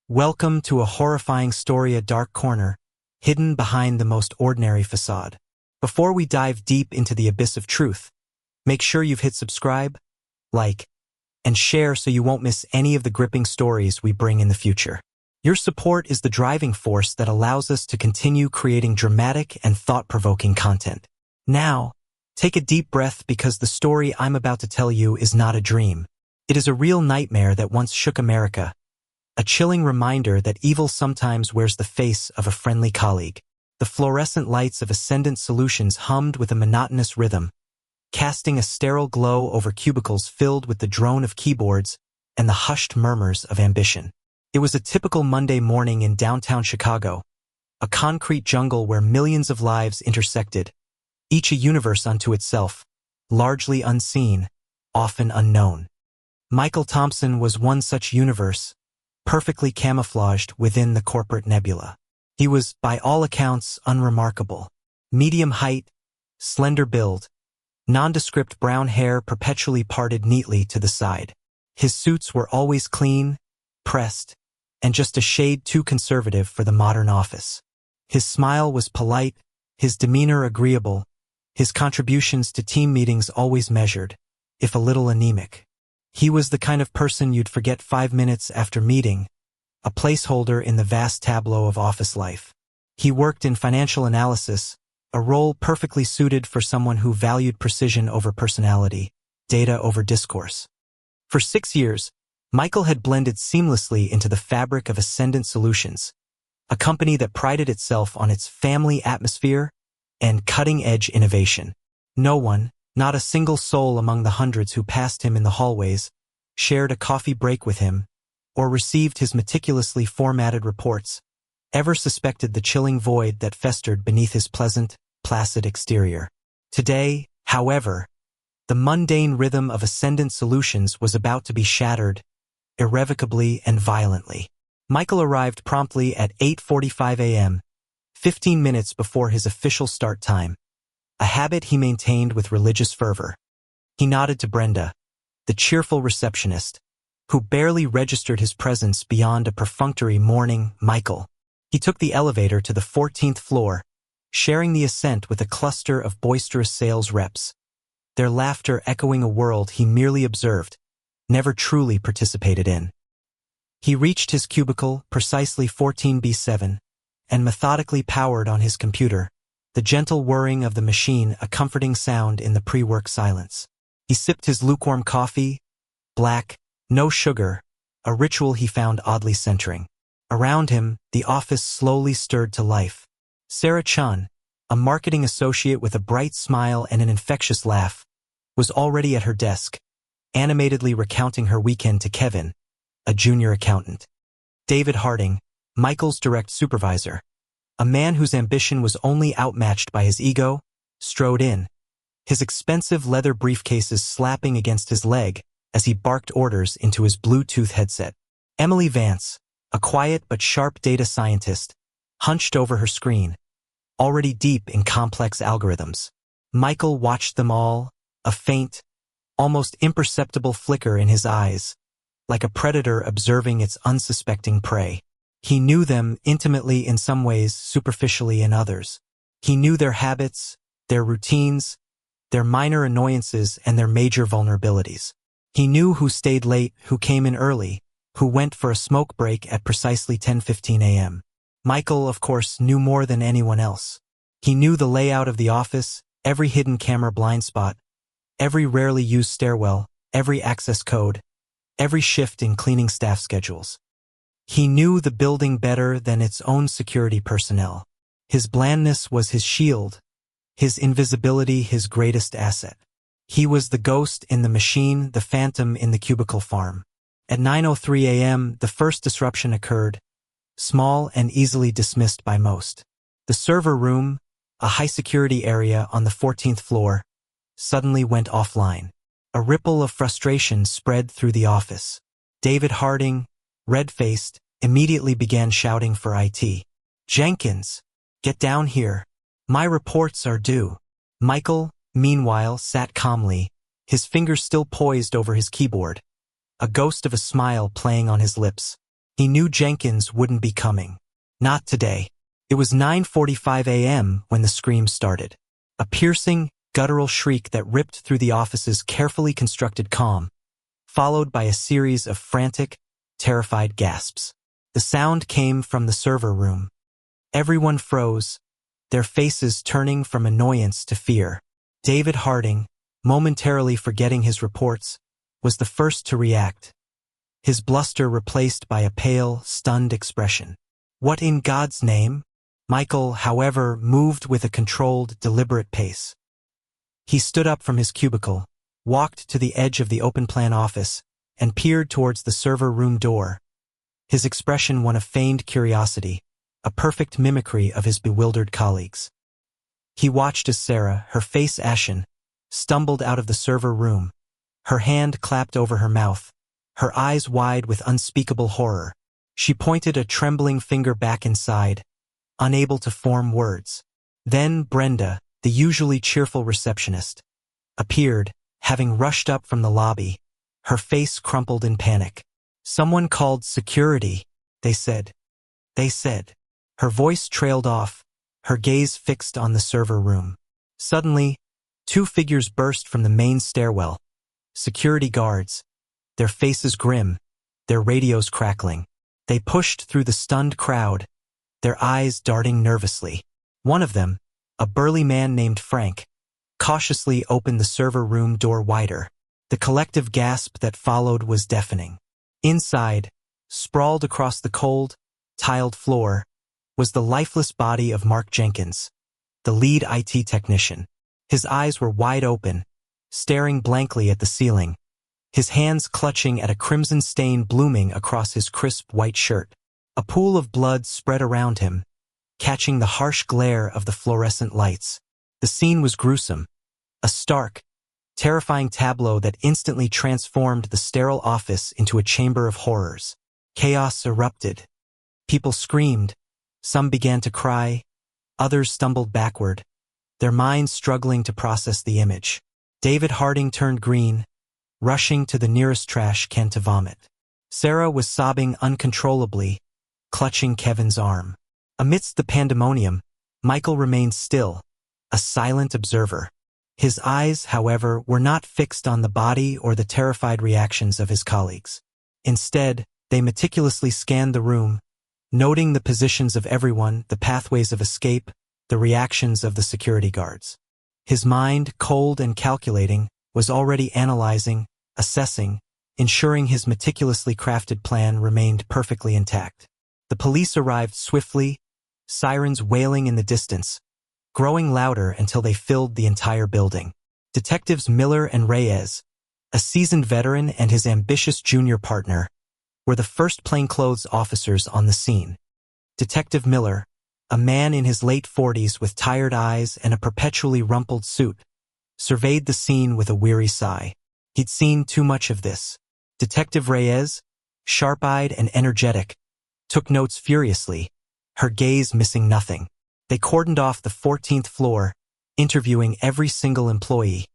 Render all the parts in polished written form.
Welcome to a horrifying story, a dark corner, hidden behind the most ordinary facade. Before we dive deep into the abyss of truth, make sure you've hit subscribe, like, and share so you won't miss any of the gripping stories we bring in the future. Your support is the driving force that allows us to continue creating dramatic and thought-provoking content. Now, take a deep breath because the story I'm about to tell you is not a dream. It is a real nightmare that once shook America. A chilling reminder that evil sometimes wears the face of a friendly colleague. The fluorescent lights of Ascendant Solutions hummed with a monotonous rhythm, casting a sterile glow over cubicles filled with the drone of keyboards and the hushed murmurs of ambition. It was a typical Monday morning in downtown Chicago, a concrete jungle where millions of lives intersected, each a universe unto itself, largely unseen, often unknown. Michael Thompson was one such universe, perfectly camouflaged within the corporate nebula. He was, by all accounts, unremarkable. Medium height, slender build, nondescript brown hair perpetually parted neatly to the side. His suits were always clean, pressed, and just a shade too conservative for the modern office. His smile was polite, his demeanor agreeable, his contributions to team meetings always measured, if a little anemic. He was the kind of person you'd forget 5 minutes after meeting, a placeholder in the vast tableau of office life. He worked in financial analysis, a role perfectly suited for someone who valued precision over personality, data over discourse. For 6 years, Michael had blended seamlessly into the fabric of Ascendant Solutions, a company that prided itself on its family atmosphere and cutting-edge innovation. No one, not a single soul among the hundreds who passed him in the hallways, shared a coffee break with him, or received his meticulously formatted reports, ever suspected the chilling void that festered beneath his pleasant, placid exterior. Today, however, the mundane rhythm of Ascendant Solutions was about to be shattered, irrevocably and violently. Michael arrived promptly at 8:45 a.m., 15 minutes before his official start time, a habit he maintained with religious fervor. He nodded to Brenda, the cheerful receptionist, who barely registered his presence beyond a perfunctory "Morning, Michael." He took the elevator to the 14th floor, sharing the ascent with a cluster of boisterous sales reps, their laughter echoing a world he merely observed, never truly participated in. He reached his cubicle, precisely 14B7, and methodically powered on his computer, the gentle whirring of the machine a comforting sound in the pre-work silence. He sipped his lukewarm coffee, black, no sugar, a ritual he found oddly centering. Around him, the office slowly stirred to life. Sarah Chun, a marketing associate with a bright smile and an infectious laugh, was already at her desk, animatedly recounting her weekend to Kevin, a junior accountant. David Harding, Michael's direct supervisor, a man whose ambition was only outmatched by his ego, strode in, his expensive leather briefcases slapping against his leg as he barked orders into his Bluetooth headset. Emily Vance, a quiet but sharp data scientist, hunched over her screen, already deep in complex algorithms. Michael watched them all, a faint, almost imperceptible flicker in his eyes, like a predator observing its unsuspecting prey. He knew them intimately in some ways, superficially in others. He knew their habits, their routines, their minor annoyances, and their major vulnerabilities. He knew who stayed late, who came in early, who went for a smoke break at precisely 10:15 a.m. Michael, of course, knew more than anyone else. He knew the layout of the office, every hidden camera blind spot, every rarely used stairwell, every access code, every shift in cleaning staff schedules. He knew the building better than its own security personnel. His blandness was his shield, his invisibility his greatest asset. He was the ghost in the machine, the phantom in the cubicle farm. At 9:03 a.m., the first disruption occurred, small and easily dismissed by most. The server room, a high-security area on the 14th floor, suddenly went offline. A ripple of frustration spread through the office. David Harding, red-faced, immediately began shouting for IT. "Jenkins, get down here. My reports are due." Michael, meanwhile, sat calmly, his fingers still poised over his keyboard, a ghost of a smile playing on his lips. He knew Jenkins wouldn't be coming. Not today. It was 9:45 a.m. when the scream started. A piercing, guttural shriek that ripped through the office's carefully constructed calm, followed by a series of frantic, terrified gasps. The sound came from the server room. Everyone froze, their faces turning from annoyance to fear. David Harding, momentarily forgetting his reports, was the first to react, his bluster replaced by a pale, stunned expression. What in God's name? Michael, however, moved with a controlled, deliberate pace. He stood up from his cubicle, walked to the edge of the open-plan office, and peered towards the server room door. His expression one of feigned curiosity, a perfect mimicry of his bewildered colleagues. He watched as Sarah, her face ashen, stumbled out of the server room, her hand clapped over her mouth, her eyes wide with unspeakable horror. She pointed a trembling finger back inside, unable to form words. Then Brenda, the usually cheerful receptionist, appeared, having rushed up from the lobby, her face crumpled in panic. "Someone called security," they said. Her voice trailed off, her gaze fixed on the server room. Suddenly, two figures burst from the main stairwell. Security guards, their faces grim, their radios crackling. They pushed through the stunned crowd, their eyes darting nervously. One of them, a burly man named Frank, cautiously opened the server room door wider. The collective gasp that followed was deafening. Inside, sprawled across the cold, tiled floor, was the lifeless body of Mark Jenkins, the lead IT technician. His eyes were wide open, staring blankly at the ceiling, his hands clutching at a crimson stain blooming across his crisp white shirt. A pool of blood spread around him, catching the harsh glare of the fluorescent lights. The scene was gruesome, a stark, terrifying tableau that instantly transformed the sterile office into a chamber of horrors. Chaos erupted. People screamed, some began to cry, others stumbled backward, their minds struggling to process the image. David Harding turned green, rushing to the nearest trash can to vomit. Sarah was sobbing uncontrollably, clutching Kevin's arm. Amidst the pandemonium, Michael remained still, a silent observer. His eyes, however, were not fixed on the body or the terrified reactions of his colleagues. Instead, they meticulously scanned the room, noting the positions of everyone, the pathways of escape, the reactions of the security guards. His mind, cold and calculating, was already analyzing, assessing, ensuring his meticulously crafted plan remained perfectly intact. The police arrived swiftly, sirens wailing in the distance, growing louder until they filled the entire building. Detectives Miller and Reyes, a seasoned veteran and his ambitious junior partner, were the first plainclothes officers on the scene. Detective Miller, a man in his late 40s with tired eyes and a perpetually rumpled suit, surveyed the scene with a weary sigh. He'd seen too much of this. Detective Reyes, sharp-eyed and energetic, took notes furiously, her gaze missing nothing. They cordoned off the 14th floor, interviewing every single employee,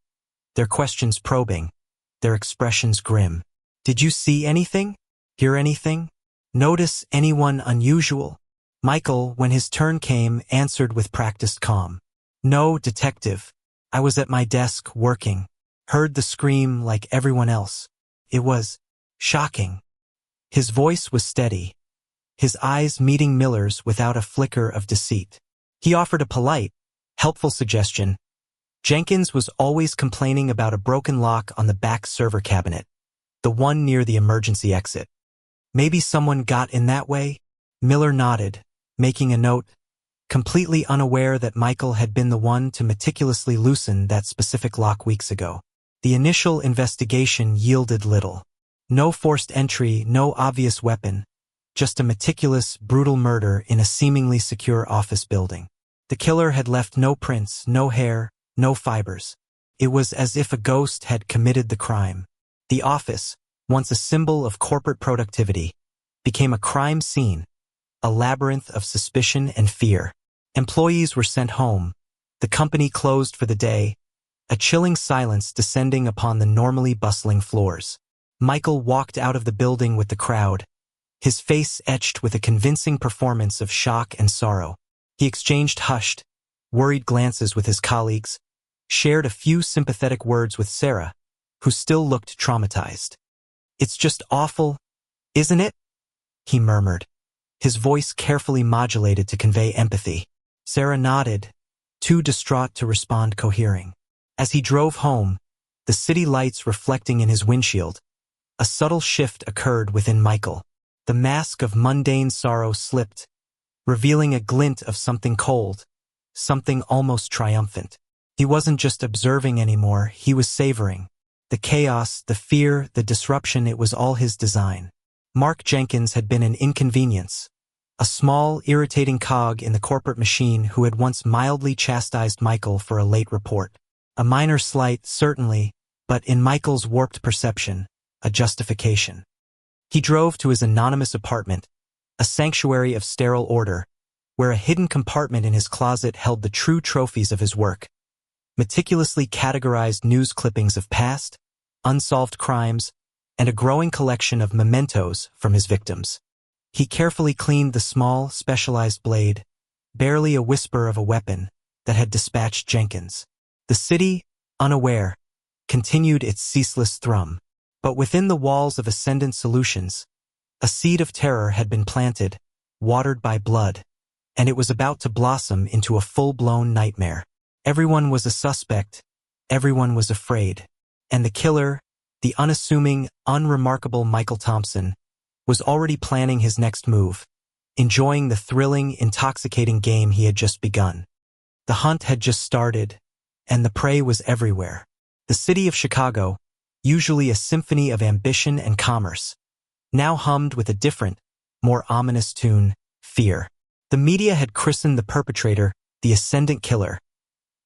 their questions probing, their expressions grim. "Did you see anything? Hear anything? Notice anyone unusual?" Michael, when his turn came, answered with practiced calm. "No, detective. I was at my desk working. Heard the scream like everyone else. It was shocking." His voice was steady, his eyes meeting Miller's without a flicker of deceit. He offered a polite, helpful suggestion. Jenkins was always complaining about a broken lock on the back server cabinet, the one near the emergency exit. Maybe someone got in that way? Miller nodded, making a note, completely unaware that Michael had been the one to meticulously loosen that specific lock weeks ago. The initial investigation yielded little. No forced entry, no obvious weapon, just a meticulous, brutal murder in a seemingly secure office building. The killer had left no prints, no hair, no fibers. It was as if a ghost had committed the crime. The office, once a symbol of corporate productivity, became a crime scene, a labyrinth of suspicion and fear. Employees were sent home, the company closed for the day, a chilling silence descending upon the normally bustling floors. Michael walked out of the building with the crowd, his face etched with a convincing performance of shock and sorrow. He exchanged hushed, worried glances with his colleagues, shared a few sympathetic words with Sarah, who still looked traumatized. "It's just awful, isn't it?" he murmured, his voice carefully modulated to convey empathy. Sarah nodded, too distraught to respond cohering. As he drove home, the city lights reflecting in his windshield, a subtle shift occurred within Michael. The mask of mundane sorrow slipped, revealing a glint of something cold, something almost triumphant. He wasn't just observing anymore, he was savoring. The chaos, the fear, the disruption, it was all his design. Mark Jenkins had been an inconvenience, a small, irritating cog in the corporate machine who had once mildly chastised Michael for a late report. A minor slight, certainly, but in Michael's warped perception, a justification. He drove to his anonymous apartment, a sanctuary of sterile order, where a hidden compartment in his closet held the true trophies of his work. Meticulously categorized news clippings of past, unsolved crimes, and a growing collection of mementos from his victims. He carefully cleaned the small, specialized blade, barely a whisper of a weapon, that had dispatched Jenkins. The city, unaware, continued its ceaseless thrum. But within the walls of Ascendant Solutions, a seed of terror had been planted, watered by blood, and it was about to blossom into a full-blown nightmare. Everyone was a suspect, everyone was afraid, and the killer, the unassuming, unremarkable Michael Thompson, was already planning his next move, enjoying the thrilling, intoxicating game he had just begun. The hunt had just started, and the prey was everywhere. The city of Chicago, usually a symphony of ambition and commerce, now hummed with a different, more ominous tune, fear. The media had christened the perpetrator the Ascendant Killer,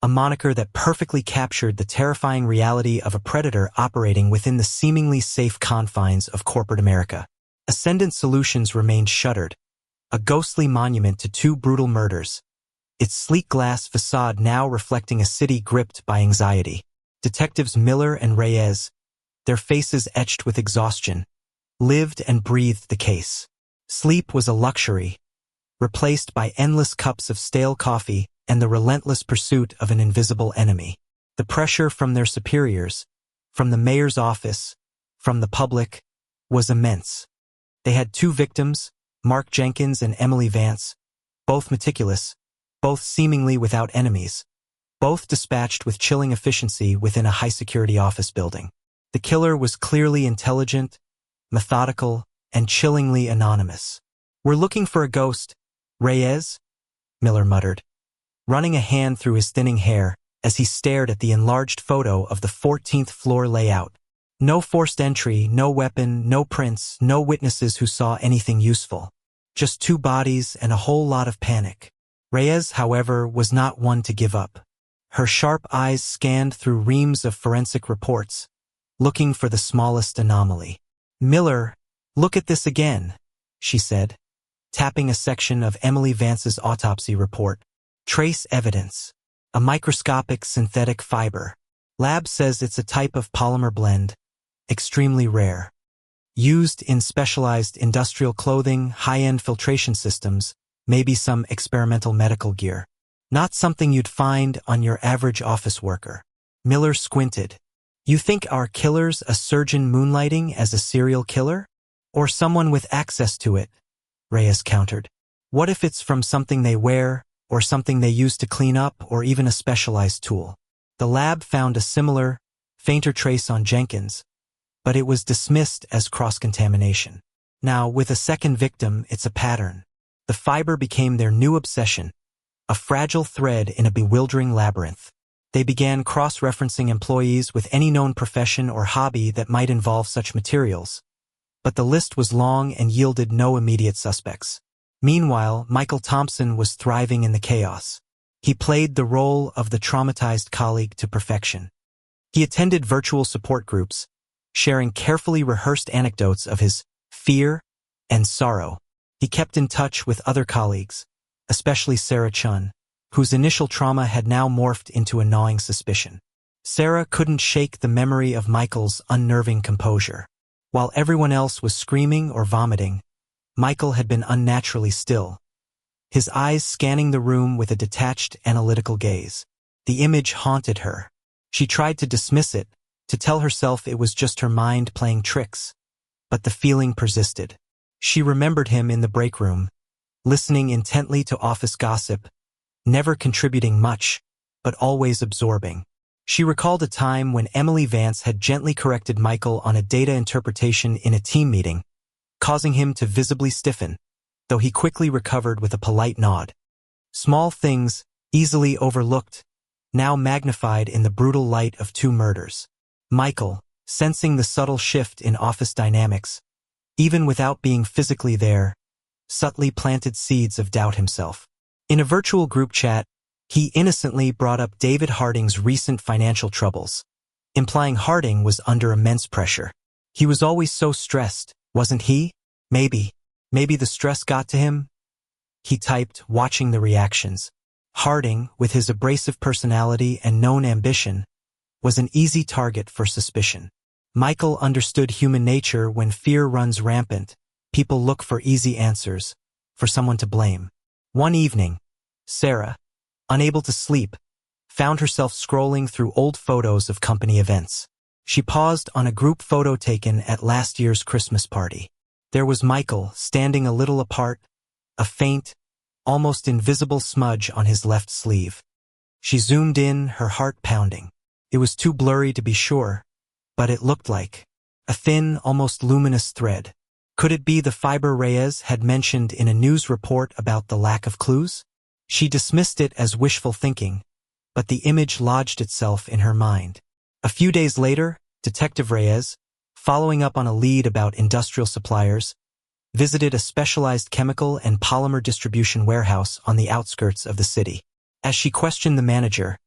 a moniker that perfectly captured the terrifying reality of a predator operating within the seemingly safe confines of corporate America. Ascendant Solutions remained shuttered, a ghostly monument to two brutal murders, its sleek glass facade now reflecting a city gripped by anxiety. Detectives Miller and Reyes, their faces etched with exhaustion, lived and breathed the case. Sleep was a luxury, replaced by endless cups of stale coffee and the relentless pursuit of an invisible enemy. The pressure from their superiors, from the mayor's office, from the public, was immense. They had two victims, Mark Jenkins and Emily Vance, both meticulous, both seemingly without enemies, both dispatched with chilling efficiency within a high-security office building. The killer was clearly intelligent, methodical, and chillingly anonymous. "We're looking for a ghost, Reyes," Miller muttered, running a hand through his thinning hair as he stared at the enlarged photo of the 14th floor layout. No forced entry, no weapon, no prints, no witnesses who saw anything useful. Just two bodies and a whole lot of panic. Reyes, however, was not one to give up. Her sharp eyes scanned through reams of forensic reports, looking for the smallest anomaly. "Miller, look at this again," she said, tapping a section of Emily Vance's autopsy report. "Trace evidence. A microscopic synthetic fiber. Lab says it's a type of polymer blend, extremely rare. Used in specialized industrial clothing, high-end filtration systems, maybe some experimental medical gear. Not something you'd find on your average office worker." Miller squinted. "You think our killer's a surgeon moonlighting as a serial killer? Or someone with access to it?" Reyes countered. "What if it's from something they wear, or something they use to clean up, or even a specialized tool?" The lab found a similar, fainter trace on Jenkins, but it was dismissed as cross-contamination. Now, with a second victim, it's a pattern. The fiber became their new obsession, a fragile thread in a bewildering labyrinth. They began cross-referencing employees with any known profession or hobby that might involve such materials, but the list was long and yielded no immediate suspects. Meanwhile, Michael Thompson was thriving in the chaos. He played the role of the traumatized colleague to perfection. He attended virtual support groups, sharing carefully rehearsed anecdotes of his fear and sorrow. He kept in touch with other colleagues, especially Sarah Chun, whose initial trauma had now morphed into a gnawing suspicion. Sarah couldn't shake the memory of Michael's unnerving composure. While everyone else was screaming or vomiting, Michael had been unnaturally still, his eyes scanning the room with a detached, analytical gaze. The image haunted her. She tried to dismiss it, to tell herself it was just her mind playing tricks. But the feeling persisted. She remembered him in the break room, listening intently to office gossip, never contributing much, but always absorbing. She recalled a time when Emily Vance had gently corrected Michael on a data interpretation in a team meeting, causing him to visibly stiffen, though he quickly recovered with a polite nod. Small things, easily overlooked, now magnified in the brutal light of two murders. Michael, sensing the subtle shift in office dynamics, even without being physically there, subtly planted seeds of doubt himself. In a virtual group chat, he innocently brought up David Harding's recent financial troubles, implying Harding was under immense pressure. He was always so stressed, wasn't he? Maybe the stress got to him? He typed, watching the reactions. Harding, with his abrasive personality and known ambition, was an easy target for suspicion. Michael understood human nature. When fear runs rampant, people look for easy answers, for someone to blame. One evening, Sarah, unable to sleep, found herself scrolling through old photos of company events. She paused on a group photo taken at last year's Christmas party. There was Michael, standing a little apart, a faint, almost invisible smudge on his left sleeve. She zoomed in, her heart pounding. It was too blurry to be sure, but it looked like a thin, almost luminous thread. Could it be the fiber Reyes had mentioned in a news report about the lack of clues? She dismissed it as wishful thinking, but the image lodged itself in her mind. A few days later, Detective Reyes, following up on a lead about industrial suppliers, visited a specialized chemical and polymer distribution warehouse on the outskirts of the city. As she questioned the manager,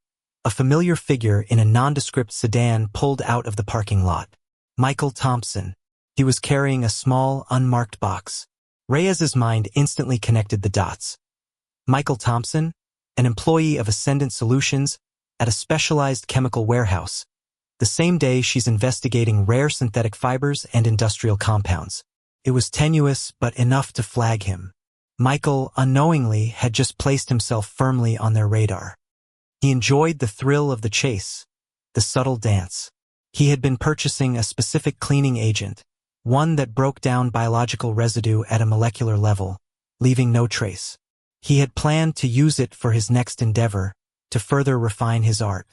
a familiar figure in a nondescript sedan pulled out of the parking lot. Michael Thompson. He was carrying a small, unmarked box. Reyes's mind instantly connected the dots. Michael Thompson, an employee of Ascendant Solutions at a specialized chemical warehouse, the same day she's investigating rare synthetic fibers and industrial compounds. It was tenuous, but enough to flag him. Michael, unknowingly, had just placed himself firmly on their radar. He enjoyed the thrill of the chase, the subtle dance. He had been purchasing a specific cleaning agent, one that broke down biological residue at a molecular level, leaving no trace. He had planned to use it for his next endeavor, to further refine his art.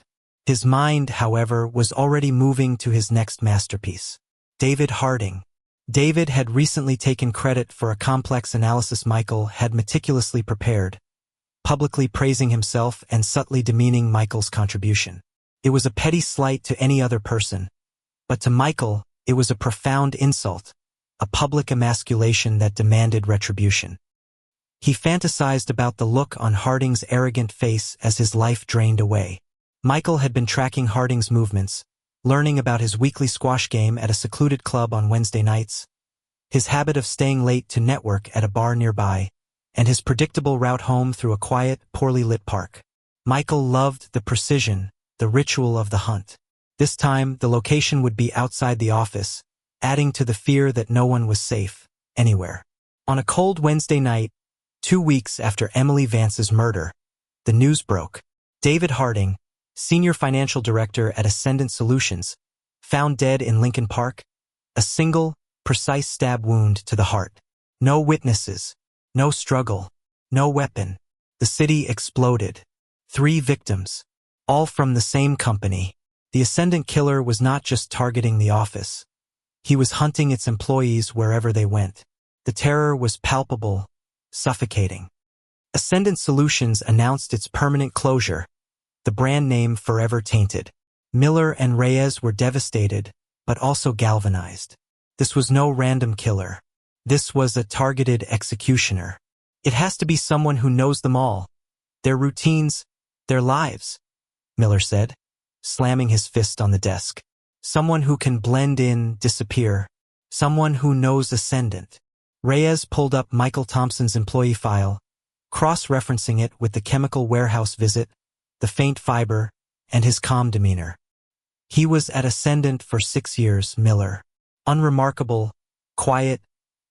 His mind, however, was already moving to his next masterpiece. David Harding. David had recently taken credit for a complex analysis Michael had meticulously prepared, publicly praising himself and subtly demeaning Michael's contribution. It was a petty slight to any other person, but to Michael, it was a profound insult, a public emasculation that demanded retribution. He fantasized about the look on Harding's arrogant face as his life drained away. Michael had been tracking Harding's movements, learning about his weekly squash game at a secluded club on Wednesday nights, his habit of staying late to network at a bar nearby, and his predictable route home through a quiet, poorly lit park. Michael loved the precision, the ritual of the hunt. This time, the location would be outside the office, adding to the fear that no one was safe, anywhere. On a cold Wednesday night, 2 weeks after Emily Vance's murder, the news broke. David Harding, senior financial director at Ascendant Solutions, found dead in Lincoln Park, a single, precise stab wound to the heart. No witnesses, no struggle, no weapon. The city exploded. 3 victims, all from the same company. The Ascendant killer was not just targeting the office. He was hunting its employees wherever they went. The terror was palpable, suffocating. Ascendant Solutions announced its permanent closure, the brand name forever tainted. Miller and Reyes were devastated, but also galvanized. This was no random killer. This was a targeted executioner. It has to be someone who knows them all, their routines, their lives, Miller said, slamming his fist on the desk. Someone who can blend in, disappear. Someone who knows Ascendant. Reyes pulled up Michael Thompson's employee file, cross-referencing it with the chemical warehouse visit, the faint fiber, and his calm demeanor. He was at Ascendant for 6 years, Miller. Unremarkable, quiet,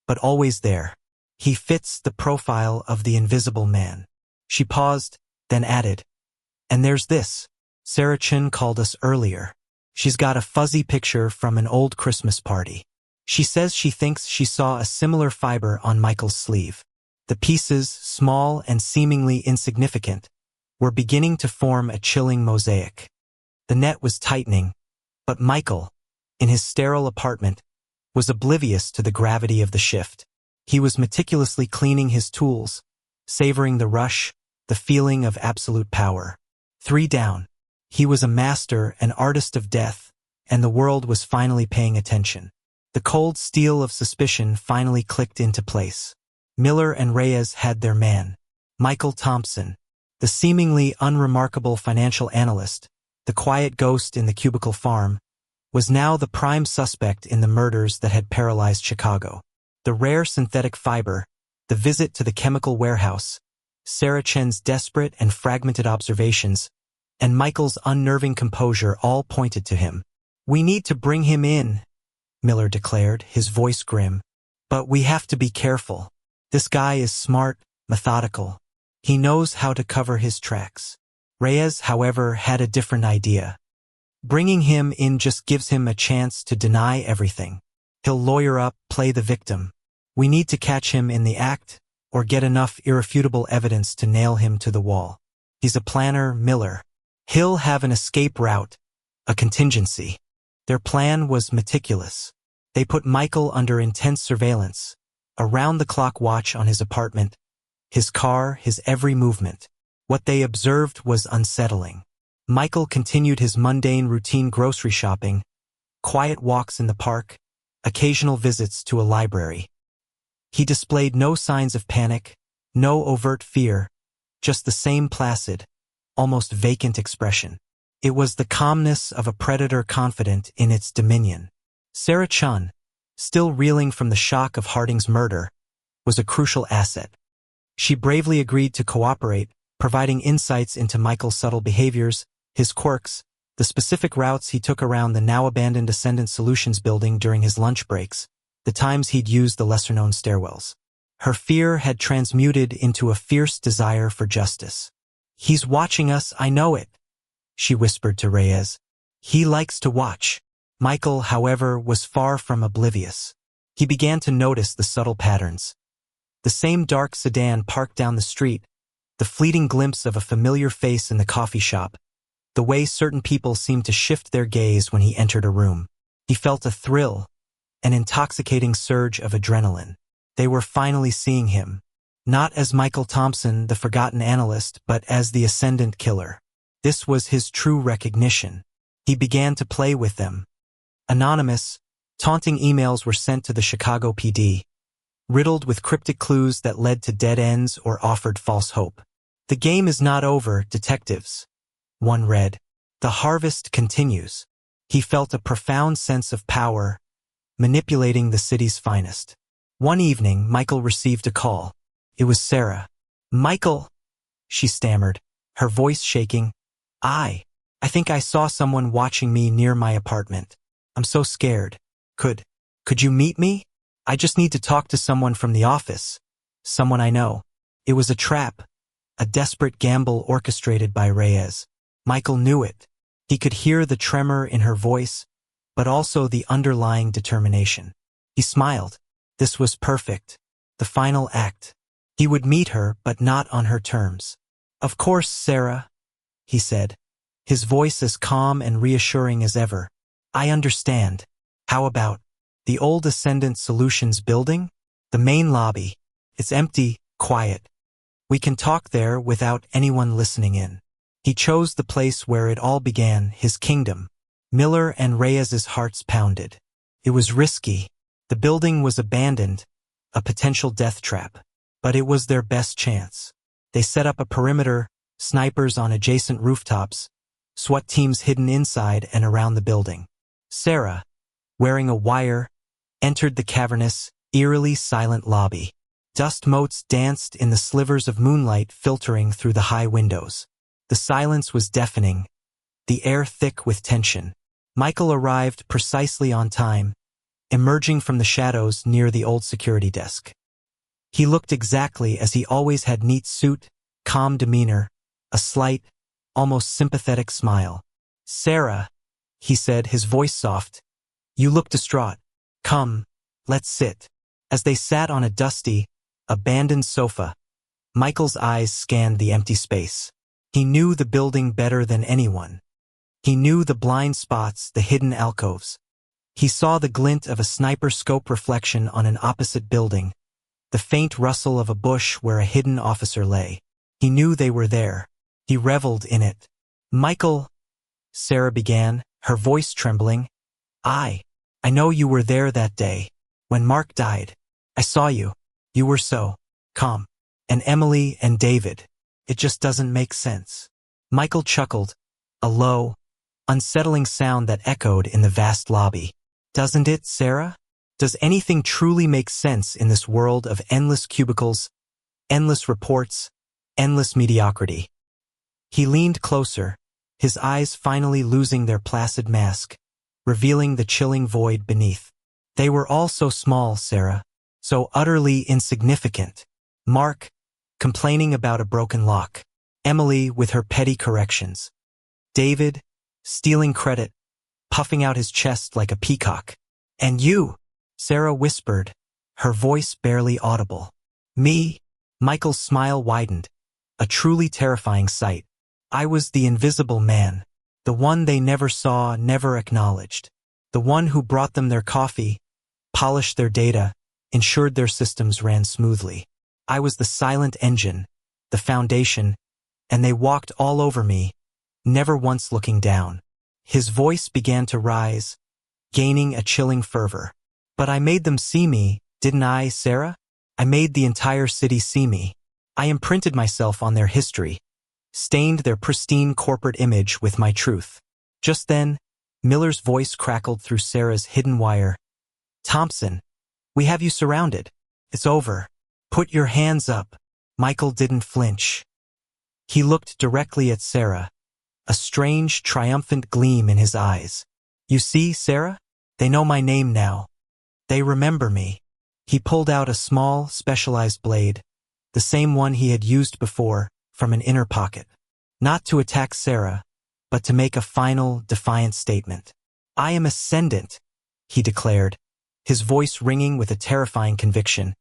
but always there. He fits the profile of the Invisible Man. She paused, then added, "And there's this. Sarah Chen called us earlier. She's got a fuzzy picture from an old Christmas party. She says she thinks she saw a similar fiber on Michael's sleeve. The pieces, small and seemingly insignificant, were beginning to form a chilling mosaic. The net was tightening, but Michael, in his sterile apartment, was oblivious to the gravity of the shift. He was meticulously cleaning his tools, savoring the rush, the feeling of absolute power. 3 down. He was a master, an artist of death, and the world was finally paying attention. The cold steel of suspicion finally clicked into place. Miller and Reyes had their man. Michael Thompson, the seemingly unremarkable financial analyst, the quiet ghost in the cubicle farm, was now the prime suspect in the murders that had paralyzed Chicago. The rare synthetic fiber, the visit to the chemical warehouse, Sarah Chen's desperate and fragmented observations, and Michael's unnerving composure all pointed to him. "We need to bring him in," Miller declared, his voice grim. "But we have to be careful. This guy is smart, methodical. He knows how to cover his tracks." Reyes, however, had a different idea. Bringing him in just gives him a chance to deny everything. He'll lawyer up, play the victim. We need to catch him in the act, or get enough irrefutable evidence to nail him to the wall. He's a planner, Miller. He'll have an escape route, a contingency. Their plan was meticulous. They put Michael under intense surveillance, a round-the-clock watch on his apartment, his car, his every movement. What they observed was unsettling. Michael continued his mundane routine grocery shopping, quiet walks in the park, occasional visits to a library. He displayed no signs of panic, no overt fear, just the same placid, almost vacant expression. It was the calmness of a predator confident in its dominion. Sarah Chen, still reeling from the shock of Harding's murder, was a crucial asset. She bravely agreed to cooperate, providing insights into Michael's subtle behaviors, his quirks, the specific routes he took around the now-abandoned Ascendant Solutions building during his lunch breaks, the times he'd used the lesser-known stairwells. Her fear had transmuted into a fierce desire for justice. "He's watching us, I know it," she whispered to Reyes. "He likes to watch." Michael, however, was far from oblivious. He began to notice the subtle patterns. The same dark sedan parked down the street, the fleeting glimpse of a familiar face in the coffee shop, the way certain people seemed to shift their gaze when he entered a room. He felt a thrill, an intoxicating surge of adrenaline. They were finally seeing him, not as Michael Thompson, the forgotten analyst, but as the Ascendant killer. This was his true recognition. He began to play with them. Anonymous, taunting emails were sent to the Chicago PD, riddled with cryptic clues that led to dead ends or offered false hope. "The game is not over, detectives," one read. "The harvest continues." He felt a profound sense of power, manipulating the city's finest. One evening, Michael received a call. It was Sarah. "Michael," she stammered, her voice shaking. I think I saw someone watching me near my apartment. I'm so scared. Could you meet me? I just need to talk to someone from the office. Someone I know." It was a trap, a desperate gamble orchestrated by Reyes. Michael knew it. He could hear the tremor in her voice, but also the underlying determination. He smiled. This was perfect. The final act. He would meet her, but not on her terms. "Of course, Sarah," he said, his voice as calm and reassuring as ever. "I understand. How about the old Ascendant Solutions building? The main lobby. It's empty, quiet. We can talk there without anyone listening in." He chose the place where it all began, his kingdom. Miller and Reyes's hearts pounded. It was risky. The building was abandoned, a potential death trap. But it was their best chance. They set up a perimeter, snipers on adjacent rooftops, SWAT teams hidden inside and around the building. Sarah, wearing a wire, entered the cavernous, eerily silent lobby. Dust motes danced in the slivers of moonlight filtering through the high windows. The silence was deafening, the air thick with tension. Michael arrived precisely on time, emerging from the shadows near the old security desk. He looked exactly as he always had: neat suit, calm demeanor, a slight, almost sympathetic smile. "Sarah," he said, his voice soft, "you look distraught. Come, let's sit." As they sat on a dusty, abandoned sofa, Michael's eyes scanned the empty space. He knew the building better than anyone. He knew the blind spots, the hidden alcoves. He saw the glint of a sniper scope reflection on an opposite building, the faint rustle of a bush where a hidden officer lay. He knew they were there. He reveled in it. "Michael," Sarah began, her voice trembling, I know you were there that day. When Mark died, I saw you. You were so calm. And Emily and David. It just doesn't make sense." Michael chuckled, a low, unsettling sound that echoed in the vast lobby. "Doesn't it, Sarah? Does anything truly make sense in this world of endless cubicles, endless reports, endless mediocrity?" He leaned closer, his eyes finally losing their placid mask, revealing the chilling void beneath. "They were all so small, Sarah, so utterly insignificant. Mark, complaining about a broken lock. Emily with her petty corrections. David, stealing credit, puffing out his chest like a peacock. And you," Sarah whispered, her voice barely audible. "Me?" Michael's smile widened, a truly terrifying sight. "I was the invisible man, the one they never saw, never acknowledged, the one who brought them their coffee, polished their data, ensured their systems ran smoothly. I was the silent engine, the foundation, and they walked all over me, never once looking down." His voice began to rise, gaining a chilling fervor. "But I made them see me, didn't I, Sarah? I made the entire city see me. I imprinted myself on their history, stained their pristine corporate image with my truth." Just then, Miller's voice crackled through Sarah's hidden wire. "Thompson, we have you surrounded. It's over. Put your hands up." Michael didn't flinch. He looked directly at Sarah, a strange, triumphant gleam in his eyes. "You see, Sarah? They know my name now. They remember me." He pulled out a small, specialized blade, the same one he had used before, from an inner pocket. Not to attack Sarah, but to make a final, defiant statement. "I am Ascendant," he declared, his voice ringing with a terrifying conviction.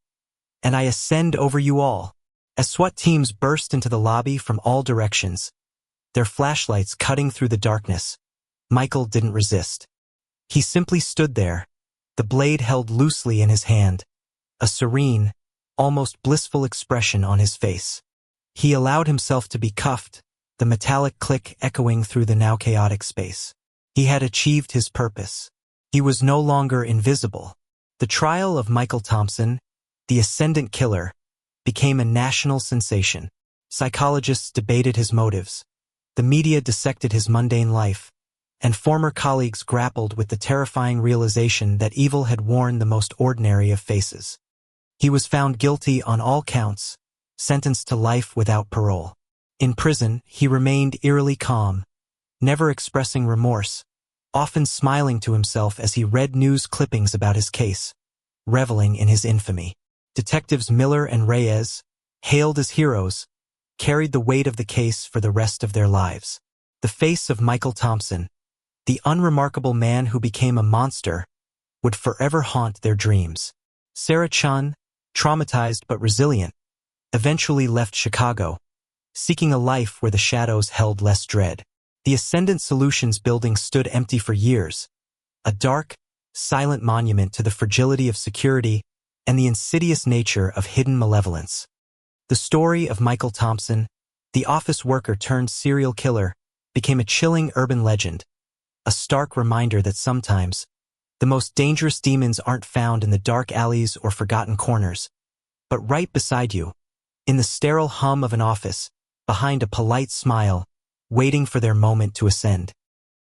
"And I ascend over you all." As SWAT teams burst into the lobby from all directions, their flashlights cutting through the darkness, Michael didn't resist. He simply stood there, the blade held loosely in his hand, a serene, almost blissful expression on his face. He allowed himself to be cuffed, the metallic click echoing through the now chaotic space. He had achieved his purpose. He was no longer invisible. The trial of Michael Thompson, the Ascendant Killer, became a national sensation. Psychologists debated his motives. The media dissected his mundane life, and former colleagues grappled with the terrifying realization that evil had worn the most ordinary of faces. He was found guilty on all counts, sentenced to life without parole. In prison, he remained eerily calm, never expressing remorse, often smiling to himself as he read news clippings about his case, reveling in his infamy. Detectives Miller and Reyes, hailed as heroes, carried the weight of the case for the rest of their lives. The face of Michael Thompson, the unremarkable man who became a monster, would forever haunt their dreams. Sarah Chun, traumatized but resilient, eventually left Chicago, seeking a life where the shadows held less dread. The Ascendant Solutions building stood empty for years, a dark, silent monument to the fragility of security and the insidious nature of hidden malevolence. The story of Michael Thompson, the office worker turned serial killer, became a chilling urban legend, a stark reminder that sometimes the most dangerous demons aren't found in the dark alleys or forgotten corners, but right beside you, in the sterile hum of an office, behind a polite smile, waiting for their moment to ascend.